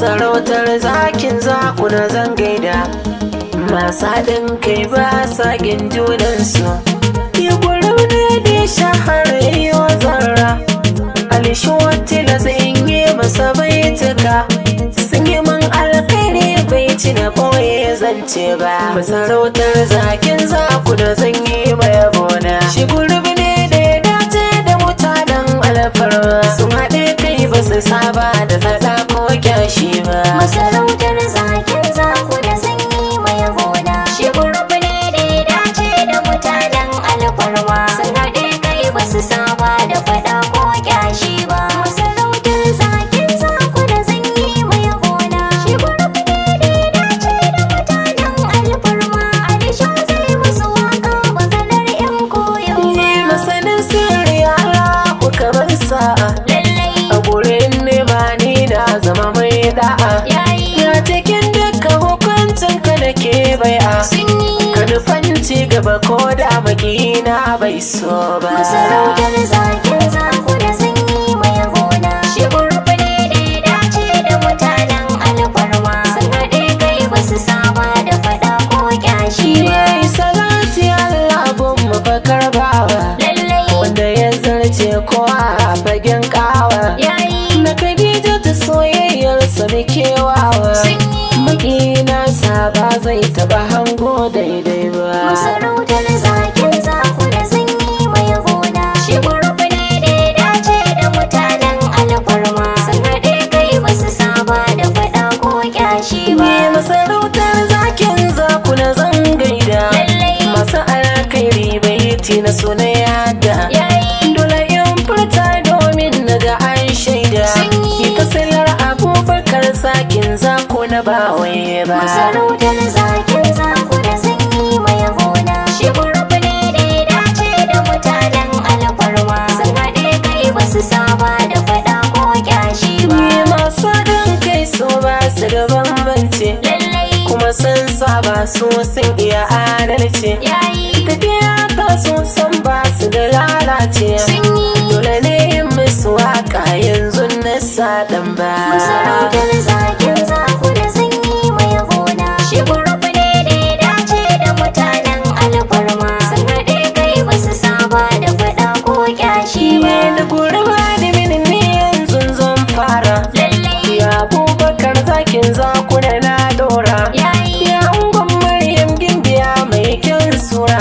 Masarautar zakin zakuna zan gaida, masu haɗin kai ba sa gin junansu. Gurin ne da shahara yi wa zarra, SHWO tilas in yi masa baituka. Sun yi min alkhairi bai ci na ɓoye zance ba. Masarautar zakin zakuna zan yi mai yabona. Shi gurbi ne da ya dace da mutanen alfarma, sun haɗe kai ba su saba da faɗa ko kyashi ba. Masarautar zakin zakuna zan yi mai yabona. Shi gurbi ne da ya dace da mutanen alfarma, sun haɗe kai ba su saba da faɗa ko kyashi ba. Masarautar zakin zakuna zan yi mai yabona. Shi gurbi ne da ya dace da mutanen alfarma, SHWO zai musu waka maganar 'yan koyo. Ni masanin sirri Allah ku kamar sa'a, a gurin ne ba ni na zama mai da'a. Ya cikin dukkan hukuncin ka da ke bai'a, ka nufanci gaba ko da makina bai so ba. Masarautar zakin zakuna zan yi mai yabona. Shi gurbi ne da ya dace da mutanen alfarma, sun haɗe kai ba su saba da faɗa ko kyashi ba. Yayi salati Allah gun mafakar bawa, wanda ya zarce kowa a fagen kawa. Na Khadija ta soyayyarsa da kewawa, makina sa ba zai taɓa hango daidai ba. Masarautar zakin zakuna zan yi mai yabona. Shi gurbi ne da ya dace da mutanen alfarma, sun haɗe kai ba su saba da faɗa ko kyashi ba. Ni masarautar zakin zakuna zan gaida, masu alkhairi baiti na suna yada. Dole in furta domin naga an shaida, ita silar Abubakar zakin zakuna ba waye ba. Masarautar zakin zakuna zan yi mai yabona. Shi gurbi ne da ya dace da mutanen alfarma, sun haɗe kai ba su saba da faɗa ko kyashi ba. Ni masu haɗin kai so ba su da bambance, kuma sun saba su sun iya adalci. Tafiya ta su san ba su da lalace, dole ne yin musu waka yanzu na saɗan ba. Masarautar zakin zakuna zan yi mai yabona. Shi gurbi ne da ya dace da mutanen alfarma, sun haɗe kai ba su saba da faɗa ko kyashi ba. Da gurba da mini ne yanzu zan fara, ya Abubakar zakin zakuna na dora. Ya ungon Maryam gimbiya mai kyan sura,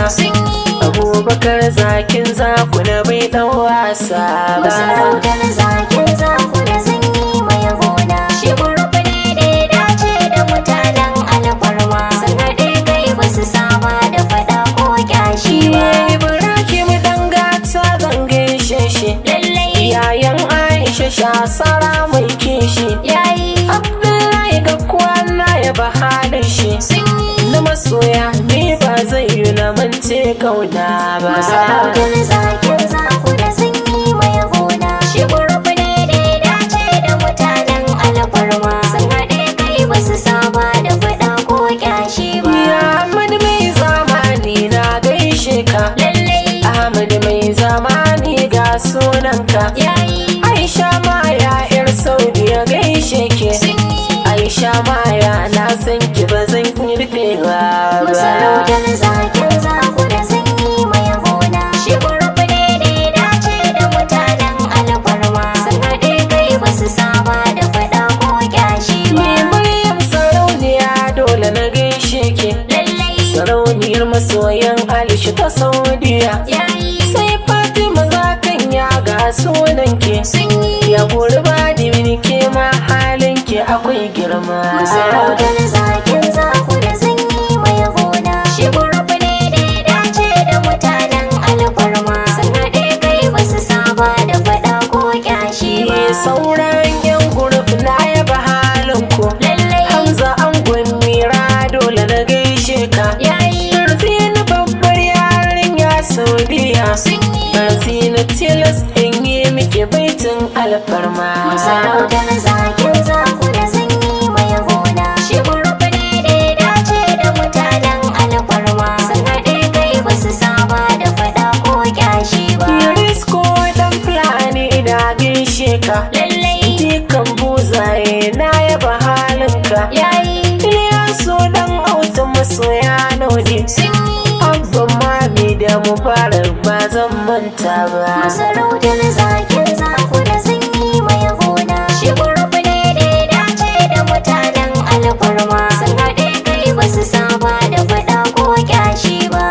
Abubakar zakin zakuna bai ɗan wasa ba. Masarautar zakin zakuna zan yi mai yabona. Shi gurbi ne da ya dace da mutanen alfarma, sun haɗe kai ba su saba da faɗa ko kyashi ba. Ibrahim dan gata zan gaishe shi, yayan Aisha shasara mai kishi. Abdullahi ga kwana ya ba halin shi, na masoya ni ba zai yi na mance kauna ba. Masarautar zakin zakuna zan yi mai yabona. Shi gurbi ne da ya dace da mutanen alfarma, sun haɗe kai ba su saba da faɗa ko kyashi ba. Ya Ahmad mai zamani na gaishe ka, Ahmad mai zamani ga sunanka. Aisha Maya yar Saudi ya gaishe ke, Aisha Maya na san ki ba zan yi rufewa ba. Masarautar zakin zakuna zan yi mai yabona. Shi gurbi ne da ya dace da mutanen alfarma, sun haɗe kai ba su saba da faɗa ko kyashi ba. Ni Maryam sarauniya dole na gaishe ke, sarauniyar masoyan Alisha ta Saudiya. Sai Fatima Zakin ya ga sunan ke, ya gurba da mini ke ma halin ke akwai girma. Masarautar zakin zakuna zan yi mai yabona. Shi gurbi ne da ya dace da mutanen alfarma, sun haɗe kai ba su saba da faɗa ko kyashi ba. Sauran yan guruf na yaba halin ku, Hamza an gwamira dole na gaishe ka. Tarzini babbar yarinya Saudiya, Tarzini tilas in yi miki baitin alfarma. Masarautar zakin zakuna zan yi mai yabona. Shi gurbi ne da ya dace da mutanen alfarma, sun haɗe kai ba su saba da faɗa ko kyashi ba. Risko dan fulani na gaishe ka, lallai dukan buzaye na yaba maka. yayi Iliyasu dan autan masoya naudi. sun yi Abban mami da Mubarak ba zan manta ba. masarautar zakin zakuna sun yi mai gona. Shi gurbi ne da ya dace da mutanen alfarma. Sun haɗe kai ba su saba da faɗa ko kyashi ba.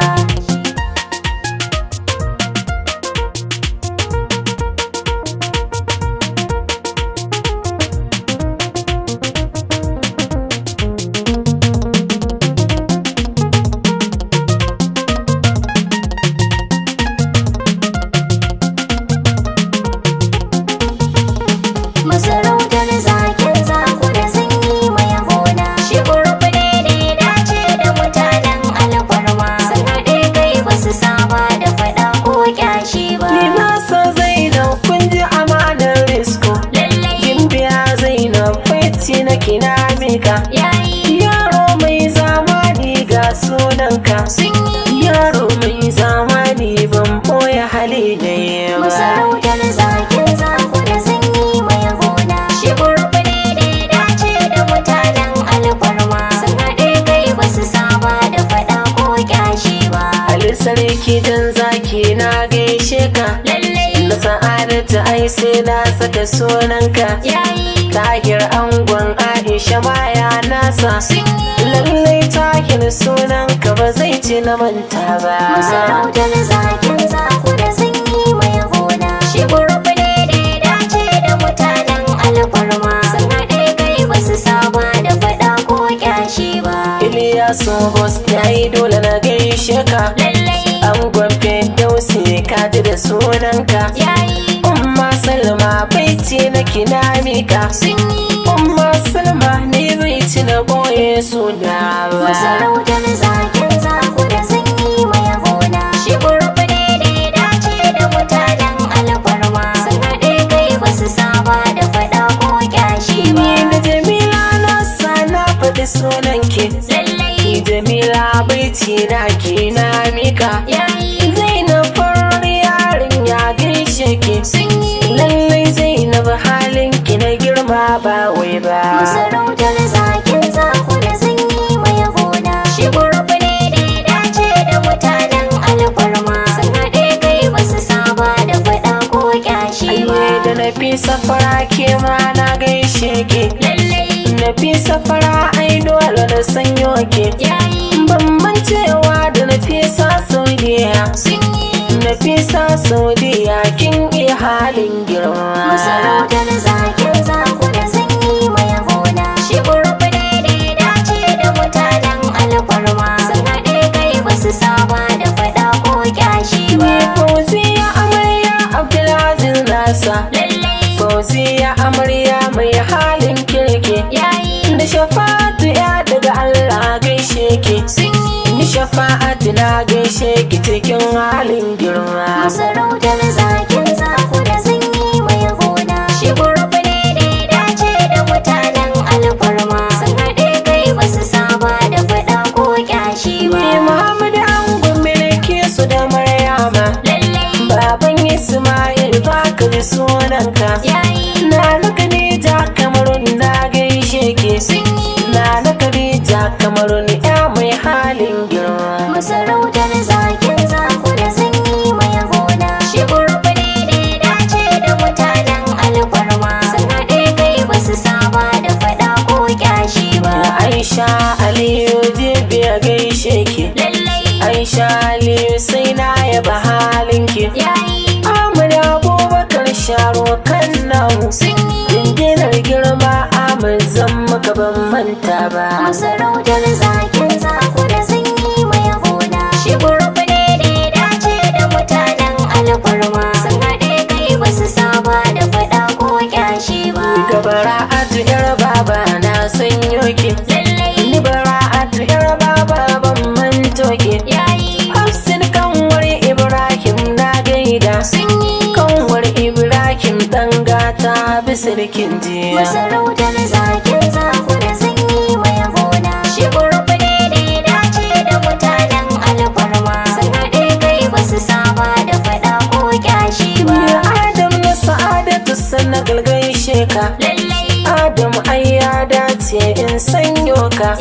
Masarautar zakin zakuna sun yi mai gona. Shi gurbi ne da ya dace da mutanen alfarma. Sun haɗe kai ba su saba da faɗa ko kyashi ba. Ni na san Zainab kun ji amanar risko. Lallai Gimbiya Zainab faici na kina mika. yayi Yaro mai zamani ga sunanka. sun yi Yaro mai zamani ban boye hali ne ba. masarautar zakin zakuna sun yi mai gona. Shi gurbi ne da ya dace da mutanen alfarma. Sun haɗe kai ba su saba da faɗa ko kyashi ba. Ali sarki dan zaki na gaishe ka. Lallai Na sa'adatu ai sai na saka sunanka. yayi Tahir angon Aisha baya nasa. sun yi Lallai Tahir sunanka ba zai ci na manta ba. masarautar zakin zakuna sun yi mai gona. Shi gurbi ne da ya dace da mutanen alfarma. Sun haɗe kai ba su saba da faɗa ko kyashi ba. Iliyasu Bos yayi dole na gaishe ka. Lallai Angon Firdausi ka ji da sunanka. yayi Umma Salma bai ci na kina mika. sun yi Umma Salma ne bai ci na boye suna ba. masarautar zakin zakuna sun yi mai gona. Shi gurbi ne da ya dace da mutanen alfarma. Sun haɗe kai ba su saba da faɗa ko kyashi ba. Ni da Jamila na sa na faɗi sunanki. Lallai Jamila bai ci na kina mika. yayi Zainab farar yarin ya gaishe ki. sun yi Lallai Zainab halin ki na girma ba wai ba. masarautar zakin zakuna sun yi mai gona. Shi gurbi ne da ya dace da mutanen alfarma. Sun haɗe kai ba su saba da faɗa ko kyashi ba. Ayye da na fi safara ke ma na gaishe ki. Lallai Na fi safara ai dole na sanyo ki. yayi Ban mancewa da na fi sa Saudiya. sun yi Na fi sa Saudiya kin iya halin girma. masarautar zakin zakuna sun yi mai gona. Shi gurbi ne da ya dace da mutanen alfarma. Sun haɗe kai ba su saba da faɗa ko kyashi ba. Ni Fauziya amarya Abdulaziz nasa. Lallai Fauziya amarya mai halin kirki. yayi Da shafa'atu ya daga Allah gaishe ki. sun yi Ni shafa'atu na gaishe ki cikin halin girma. masarautar zakin zakuna sun yi mai gona. Shi gurbi ne da ya dace da mutanen alfarma. Sun haɗe kai ba su saba da faɗa ko kyashi ba. Ni Muhammadu Angon Bilki su da Maryama. Lallai Baban Ismail ba ka ji sunanka. yayi Na na Khadija Kamarun na gaishe ki. sun yi Na na Khadija Kamarun ya mai halin girma. masarautar zakin zakuna sun yi mai gona. Shi gurbi ne da ya dace da mutanen alfarma. Sun haɗe kai ba su saba da faɗa ko kyashi ba. Aisha Aliyu Jibiya gaishe ki. Lallai Aisha Aliyu sai na yaba halin ki. yayi Ahmad Abubakar Sharo kan namu. sun yi Dinginar girma Ahmad zan maka ban manta ba. masarautar zakin zakuna sun yi mai gona. Shi gurbi ne da ya dace da mutanen alfarma. Sun haɗe kai ba su saba da faɗa ko kyashi ba. Bara'atu yar baba na sanyo ki. Lallai Ni Bara'atu yar baba ban manto ki. yayi Hafsin kanwar Ibrahim na gaida. sun yi Kanwar Ibrahim dan gata bisirkin jiya. masarautar zakin zakuna sun yi mai gona. Shi gurbi ne da ya dace da mutanen alfarma. Sun haɗe kai ba su saba da faɗa ko kyashi ba. Ni Adam na Sa'adatu sannan galgaishe ka. Lallai Adam ai ya dace dace in sanyo ka.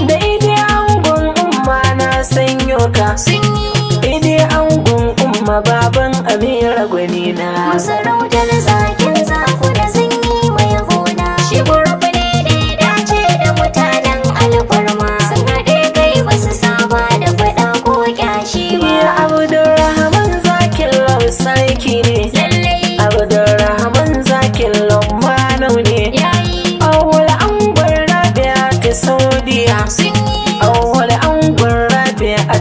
Da ide angon umma na sanyo ka. Ide angon umma baban Amira gwanina. Masarautar Zakin Zakuna zan yi mai gona. Shi gurbi ne da ya dace da mutanen alfarma. Sun haɗe kai ba su saba da faɗa ko kyashi ba. Ya Abdurrahman Zakin lau sarki ne. Abdurrahman Zakin lau manau ne. Awwal angon Rabia ta Saudiya. Awwal angon Rabia a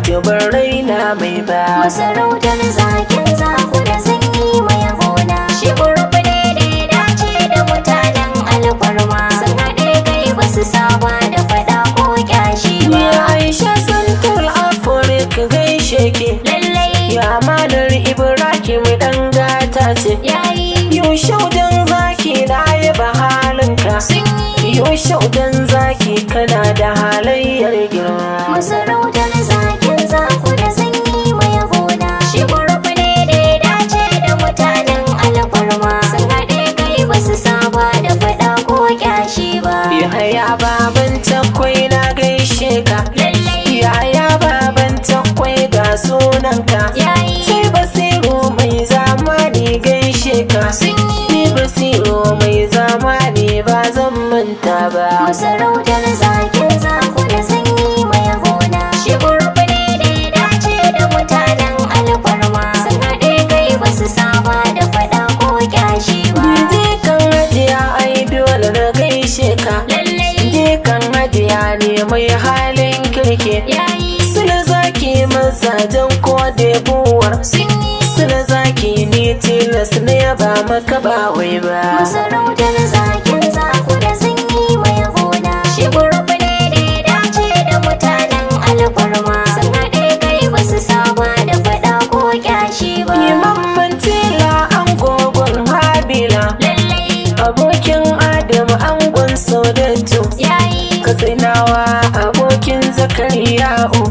Raina mai ba. Masarautar Zakin Zakuna zan yi mai gona. Shi gurbi ne da ya dace da mutanen alfarma. Sun haɗe kai ba su saba da faɗa ko kyashi ba. Ya Aisha Santul Afirka gaishe ki. Ya Malar Ibrahim dan gata ce. Yau shaudan zaki na yaba halinka. Yau shaudan zaki kana da halayyar girma. Masarautar Zakin Zakuna zan yi mai gona. Shi gurbi ne da ya dace da mutanen alfarma. Sun haɗe kai ba su saba da faɗa ko kyashi ba. Yahaya baban takwai na gaishe ka. Yahaya baban takwai ga sunanka. Sai Basiru mai zamani gaishe ka. Ni Basiru mai zamani ba zan manta ba. Masarautar Zakin Zakuna zan yi mai gona. Shi gurbi ne da ya dace da mutanen alfarma. Sun haɗe kai ba su saba da faɗa ko kyashi ba. Je kan hajiya ai dole na gaishe ka. Je kan hajiya ne mai halin kirki. Sula zaki mazajen ko debuwar. Sula zaki ni tilas ne ba maka ba wai ba. Masarautar Zakin Zakuna zan yi mai gona. Shi gurbi ne da ya dace da mutanen alfarma. Sun haɗe kai ba su saba da faɗa ko kyashi ba. Imamman tela angogon Habila. Abokin Adamu angon Saudatu. Katsinawa abokin Zakariya'u.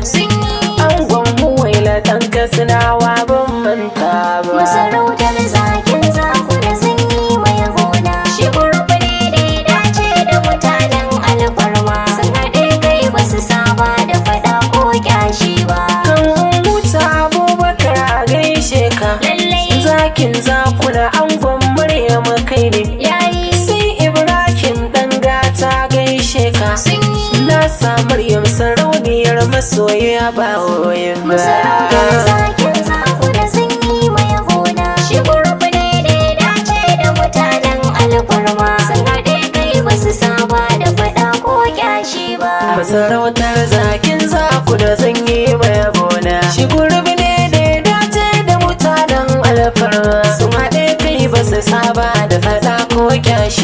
Angon Huwaila ɗan Katsinawa ban manta ba. Masarautar Zakin Zakuna zan yi mai gona. Shi gurbi ne da ya dace da mutanen alfarma. Sun haɗe kai ba su saba da faɗa ko kyashi ba. Kan huta Abubakar a gaishe ka. Zakin Zakuna angon Maryam kai ne. Sai Ibrahim ɗan gata gaishe ka. Na sa Maryam sarauniyar masoya ba wayan ba. Masarautar Zakin Zakuna zan yi mai gona. Shi gurbi ne da ya dace da mutanen alfarma. Sun haɗe kai ba su saba da faɗa ko kyashi ba. Masarautar Zakin Zakuna zan yi mai gona. Shi gurbi ne da ya dace da mutanen alfarma. Sun haɗe kai ba su saba da faɗa ko kyashi